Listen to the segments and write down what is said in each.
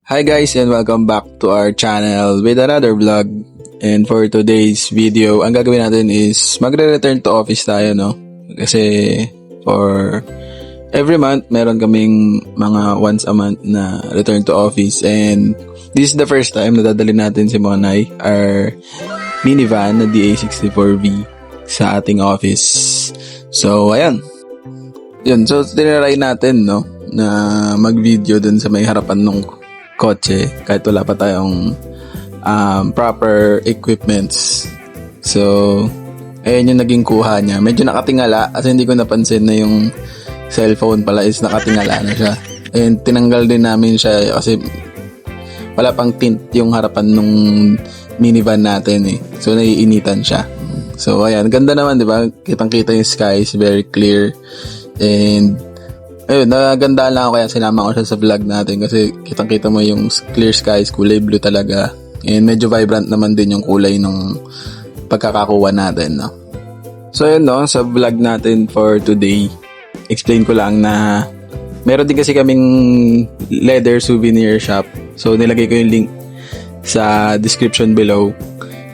Hi guys and welcome back to our channel with another vlog. And for today's video, ang gagawin natin is magre-return to office tayo, no? Kasi for every month, meron kaming mga once a month na return to office. And this is the first time na dadalhin natin si Monay, our minivan na DA64V sa ating office. So, ayan. Yun, so tinaray natin, no? Na mag-video dun sa may harapan nung kotse kahit wala pa tayong proper equipments. So, ayan yung naging kuha niya. Medyo nakatingala kasi hindi ko napansin na yung cellphone pala is nakatingala na siya. And tinanggal din namin siya kasi wala pang tint yung harapan nung minivan natin eh. So, naiinitan siya. So, ayan. Ganda naman, di ba? Kitang-kita yung skies, very clear. And ayun, naganda lang ako kaya sinama ko siya sa vlog natin kasi kitang-kita mo yung clear skies, kulay blue talaga. And medyo vibrant naman din yung kulay nung pagkakakuha natin, no? So ayun, no, sa vlog natin for today, explain ko lang na meron din kasi kaming leather souvenir shop. So nilagay ko yung link sa description below.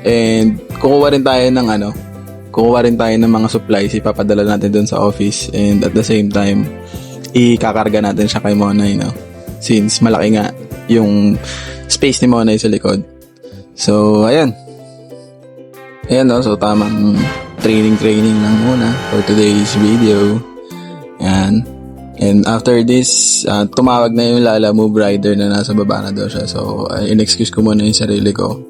And kukuha rin tayo ng mga supplies, ipapadala natin doon sa office. And at the same time, ikakarga natin siya kay Monay, no? Since malaki nga yung space ni Monay sa likod. So, ayan. Ayan, no? So, tamang training lang muna for today's video. Ayan. And after this, tumawag na yung Lala Move rider na nasa baba na daw siya. So, in-excuse ko muna yung sarili ko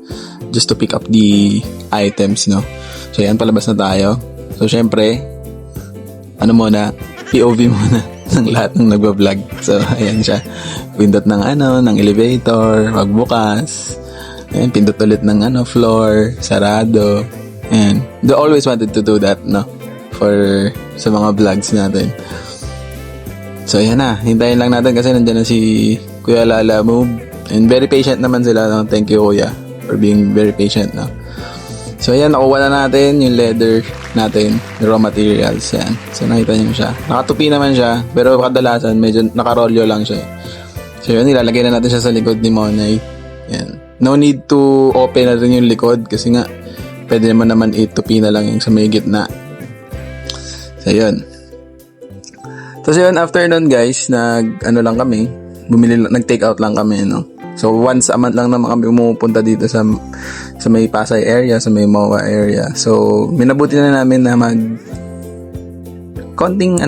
just to pick up the items, no? So, ayan, palabas na tayo. So, syempre, POV muna ng lahat ng nagbablog. So, ayan siya. Pindot ng elevator, magbukas. Ayan, pindot ulit ng floor, sarado. Ayan. They always wanted to do that, no? Sa mga vlogs natin. So, ayan na. Hintayin lang natin kasi nandiyan na si Kuya Lala Move. And very patient naman sila, no? Thank you, Kuya, for being very patient, no? So, ayan, nakuha na natin yung leather natin, raw materials, yan. So, nakita niyo siya. Nakatupi naman siya, pero kadalasan, medyo nakarolyo lang siya. So, yun, ilalagay na natin siya sa likod ni Monay. Yan. No need to open na rin yung likod, kasi nga, pwede naman itupi na lang yung sa may gitna. So, yun. So, yun, after nun, guys, nag-take out lang kami, no? So, once a month lang naman kami pumupunta dito sa may Pasay area, sa may MOA area. So, minabuti na namin na konting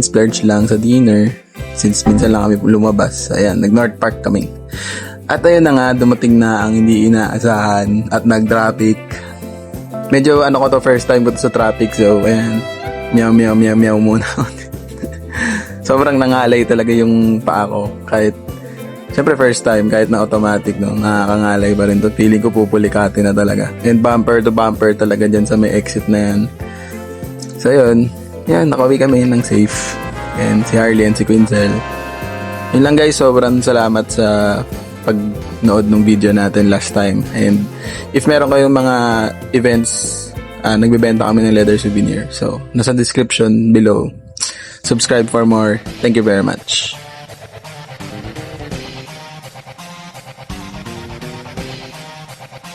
splurge lang sa dinner since minsan lang kami lumabas. Ayan, nag-North Park kami. At ayun na nga, dumating na ang hindi inaasahan at nag-traffic. Medyo first time ko to sa traffic. So, ayan, meow muna. Sobrang nangalay talaga yung paa ko. Siyempre first time, kahit na automatic, no, nakakangalay pa rin to. Feeling ko pupulikati na talaga. And bumper to bumper talaga dyan sa may exit na yan. So yun, nakauwi kami ng safe. And si Harley and si Quinzel. Yun lang guys, sobrang salamat sa pagnood ng video natin last time. And if meron kayong mga events, nagbebenta kami ng leather souvenir. So, nasa description below. Subscribe for more. Thank you very much.